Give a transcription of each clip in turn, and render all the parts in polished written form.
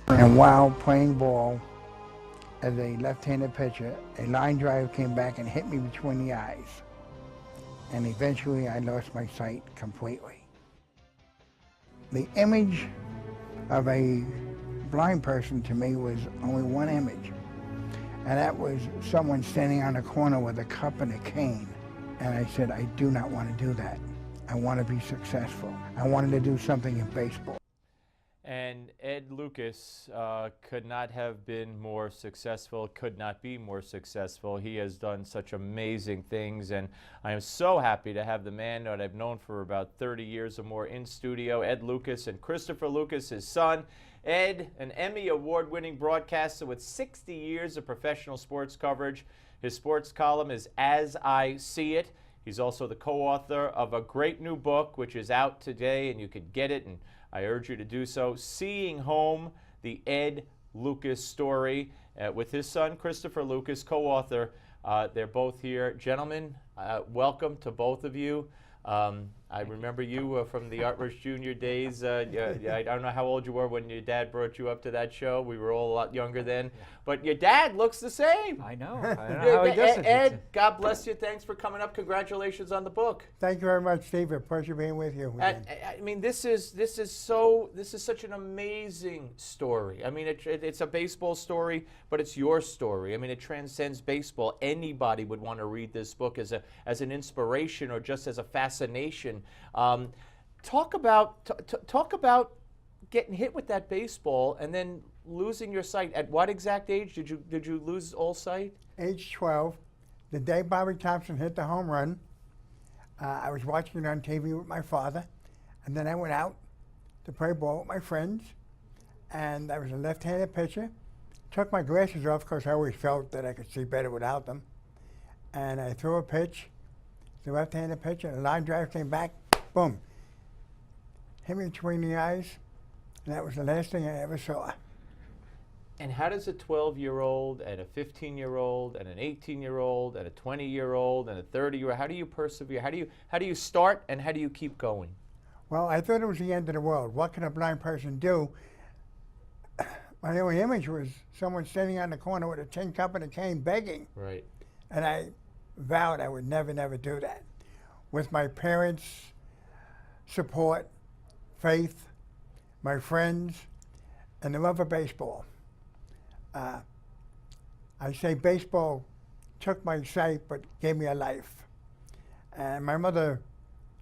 And while playing ball as a left-handed pitcher, a line drive came back and hit me between the eyes. And eventually I lost my sight completely. The image of a blind person to me was only one image. And that was someone standing on a corner with a cup and a cane. And I said, I do not want to do that. I want to be successful. I wanted to do something in baseball. And Ed Lucas could not have been more successful, could not be more successful. He has done such amazing things, and I am so happy to have the man that I've known for about 30 years or more in studio, Ed Lucas, and Christopher Lucas, his son. Ed, an Emmy award-winning broadcaster with 60 years of professional sports coverage. His sports column is As I See It. He's also the co-author of a great new book, which is out today, and you could get it, and I urge you to do so. Seeing Home, the Ed Lucas story, with his son, Christopher Lucas, co-author. They're both here. Gentlemen, welcome to both of you. I remember you from the Art Rush Jr. days. I don't know how old you were when your dad brought you up to that show. We were all a lot younger then. But your dad looks the same. I know. I don't know how he does it. Ed, God bless you. Thanks for coming up. Congratulations on the book. Thank you very much, Steve. A pleasure being with you. I mean, this is such an amazing story. I mean, it's a baseball story, but it's your story. I mean, it transcends baseball. Anybody would want to read this book as an inspiration or just as a fascination. Talk about getting hit with that baseball and then losing your sight. At what exact age did you lose all sight? Age 12, the day Bobby Thompson hit the home run. I was watching it on TV with my father, and then I went out to play ball with my friends, and I was a left-handed pitcher. Took my glasses off because I always felt that I could see better without them, and I threw a pitch, the left-handed pitcher, and the line drive came back, boom, hit me between the eyes, and that was the last thing I ever saw. And how does a 12-year-old and a 15-year-old and an 18-year-old and a 20-year-old and a 30-year-old, how do you persevere? How do you start and how do you keep going? Well, I thought it was the end of the world. What can a blind person do? My only image was someone standing on the corner with a tin cup and a cane begging. Right. And I vowed I would never, never do that. With my parents' support, faith, my friends, and the love of baseball. I say baseball took my sight but gave me a life. And my mother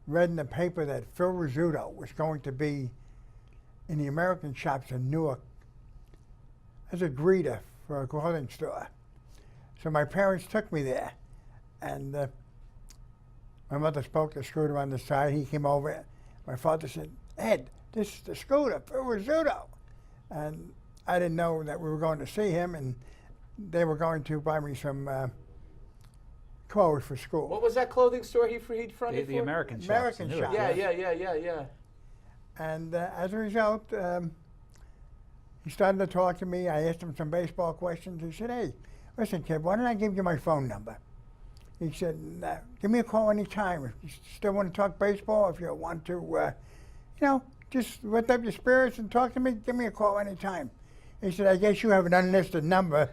read in the paper that Phil Rizzuto was going to be in the American shops in Newark as a greeter for a clothing store. So my parents took me there. And my mother spoke to Scooter on the side. He came over. My father said, Ed, this is the Scooter, Phil Rizzuto. And I didn't know that we were going to see him, and they were going to buy me some clothes for school. What was that clothing store he fronted for? The American shops. American shop. Yeah. And as a result, he started to talk to me. I asked him some baseball questions. He said, hey, listen, kid, why don't I give you my phone number? He said, give me a call anytime. If you still want to talk baseball, if you want to, just lift up your spirits and talk to me, give me a call anytime. He said, I guess you have an unlisted number,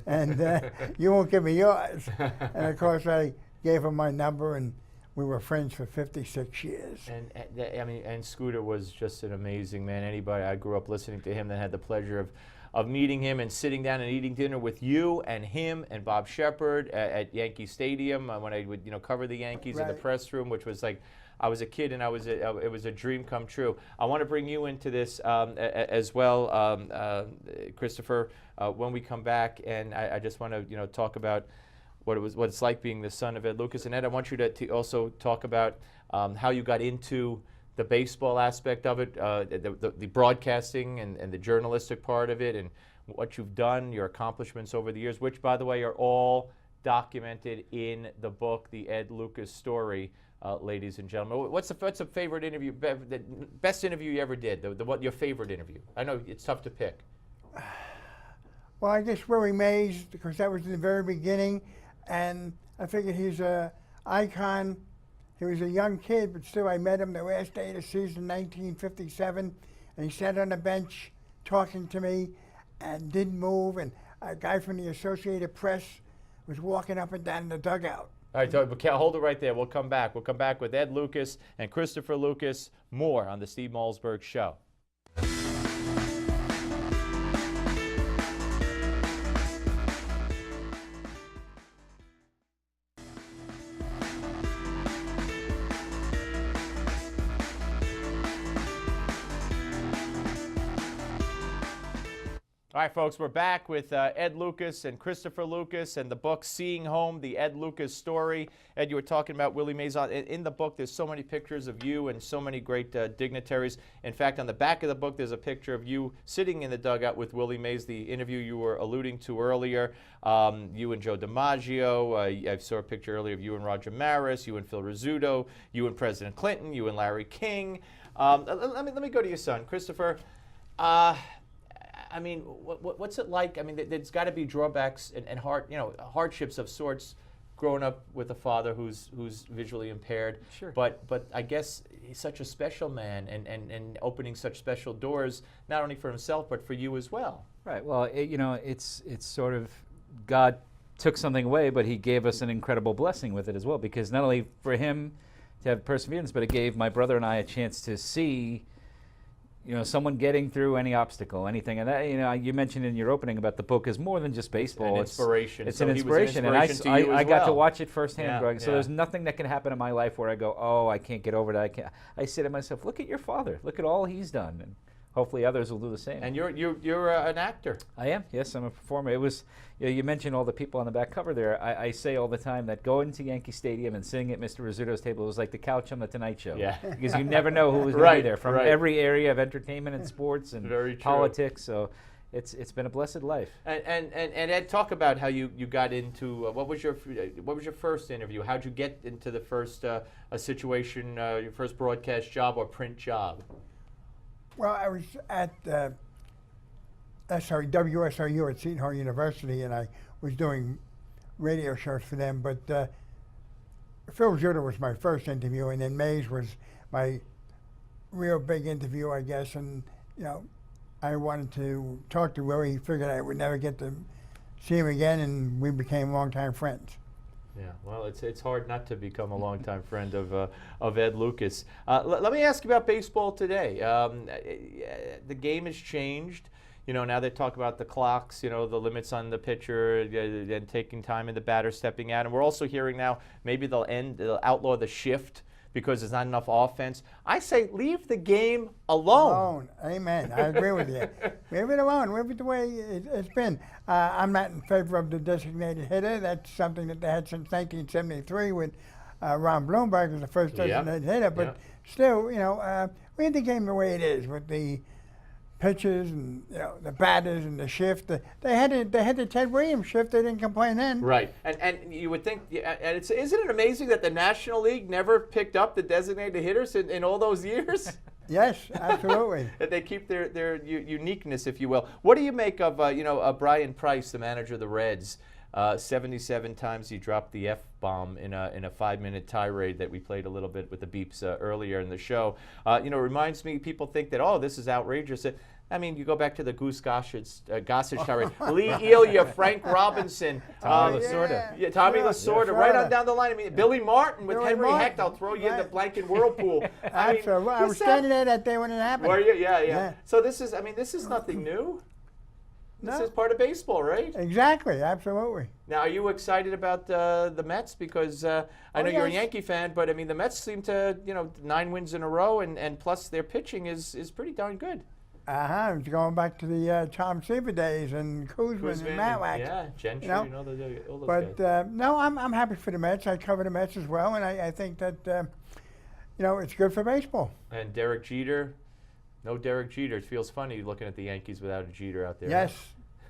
and you won't give me yours. And of course, I gave him my number, and we were friends for 56 years. And Scooter was just an amazing man. Anybody, I grew up listening to him that had the pleasure of meeting him and sitting down and eating dinner with you and him and Bob Shepard at Yankee Stadium when I would cover the Yankees in the press room, which was like, I was a kid and it was a dream come true. I want to bring you into this as well, Christopher, when we come back, and I just want to talk about what it's like being the son of Ed Lucas. And Ed, I want you to also talk about how you got into the baseball aspect of it, the broadcasting and the journalistic part of it, and what you've done, your accomplishments over the years, which, by the way, are all documented in the book, The Ed Lucas Story. Ladies and gentlemen, what's a favorite interview, the best interview you ever did? Your favorite interview? I know it's tough to pick. Well, I guess Willie Mays, because that was in the very beginning, and I figured he's an icon. He was a young kid, but still I met him the last day of the season, 1957, and he sat on the bench talking to me and didn't move, and a guy from the Associated Press was walking up and down the dugout. All right, so hold it right there. We'll come back. We'll come back with Ed Lucas and Christopher Lucas. More on the Steve Malzberg Show. All right, folks, we're back with Ed Lucas and Christopher Lucas and the book Seeing Home, the Ed Lucas story. Ed, you were talking about Willie Mays. In the book, there's so many pictures of you and so many great dignitaries. In fact, on the back of the book, there's a picture of you sitting in the dugout with Willie Mays, the interview you were alluding to earlier. You and Joe DiMaggio. I saw a picture earlier of you and Roger Maris, you and Phil Rizzuto, you and President Clinton, you and Larry King. Let me go to your son, Christopher. I mean, what's it like? I mean, there's got to be drawbacks and hardships of sorts growing up with a father who's visually impaired. Sure. But I guess he's such a special man and opening such special doors, not only for himself, but for you as well. Right. Well, it's sort of God took something away, but he gave us an incredible blessing with it as well, because not only for him to have perseverance, but it gave my brother and I a chance to see someone getting through any obstacle, anything. And that, you mentioned in your opening about the book is more than just baseball. An inspiration. It's so an inspiration. And I got to watch it firsthand, Greg. So there's nothing that can happen in my life where I go, oh, I can't get over that. I say to myself, look at your father. Look at all he's done. And hopefully others will do the same. And you're an actor. I am. Yes, I'm a performer. It was, you mentioned all the people on the back cover there. I say all the time that going to Yankee Stadium and sitting at Mr. Rizzuto's table was like the couch on the Tonight Show. Yeah. Because you never know who was going to be there from every area of entertainment and sports and Very true. politics. So it's been a blessed life. And Ed, talk about how you got into what was your first interview? How'd you get into the first a situation, your first broadcast job or print job? Well, I was at WSRU at Seton Hall University, and I was doing radio shows for them. But Phil Rizzuto was my first interview, and then Mays was my real big interview, I guess. And I wanted to talk to Willie. He figured I would never get to see him again, and we became longtime friends. Yeah, well, it's hard not to become a longtime friend of Ed Lucas. Let me ask you about baseball today. The game has changed. Now they talk about the clocks, the limits on the pitcher and taking time and the batter stepping out. And we're also hearing now maybe they'll outlaw the shift because there's not enough offense. I say leave the game alone. Amen. I agree with you. Leave it alone. Leave it the way it's been. I'm not in favor of the designated hitter. That's something that they had since 1973 with Ron Blomberg as the first designated hitter. But still, leave the game the way it is with the pitchers and the batters and the shift. They had the Ted Williams shift. They didn't complain then. Right, and you would think, and isn't it amazing that the National League never picked up the designated hitters in all those years? Yes, absolutely. That they keep their uniqueness, if you will. What do you make of Brian Price, the manager of the Reds? 77 times he dropped the F-bomb in a 5-minute tirade that we played a little bit with the beeps earlier in the show. It reminds me, people think that, this is outrageous. I mean, you go back to the Goose Gossage tirade. Lee Elia, Frank Robinson. Tommy Lasorda. Tommy Lasorda, right on down the line. I mean, Billy Martin with Henry Hecht, I'll throw you in the blanket whirlpool. I was standing there that day when it happened. Were you? Yeah. So this is nothing new. This is part of baseball, right? Exactly, absolutely. Now, are you excited about the Mets? Because I know you're a Yankee fan, but I mean, the Mets seem to, 9 wins in a row, and plus their pitching is pretty darn good. It's going back to the Tom Seaver days and Kuzman and Matlack. Yeah, Gentry, all those but guys. No, I'm happy for the Mets. I cover the Mets as well, and I think that it's good for baseball. And Derek Jeter. No Derek Jeter. It feels funny looking at the Yankees without a Jeter out there. Yes.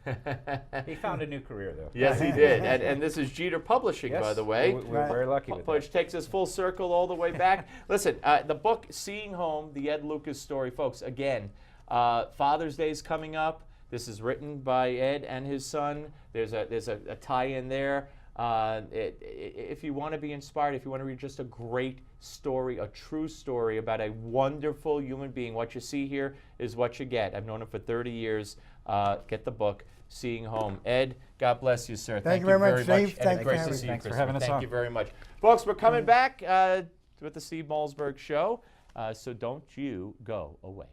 Right? He found a new career, though. Yes, he did. And this is Jeter Publishing, by the way. We're very lucky with that. Which takes us full circle all the way back. Listen, the book, Seeing Home, the Ed Lucas story. Folks, again, Father's Day is coming up. This is written by Ed and his son. There's a tie-in there. If you want to be inspired, if you want to read just a great story, a true story about a wonderful human being, what you see here is what you get. I've known him for 30 years. Get the book, Seeing Home. Ed, God bless you, sir. Thank you very much, Steve. And Thanks great for to having see me. you, Thanks for Christopher. having us Thank on. you very much. Folks, we're coming back with the Steve Malzberg Show, so don't you go away.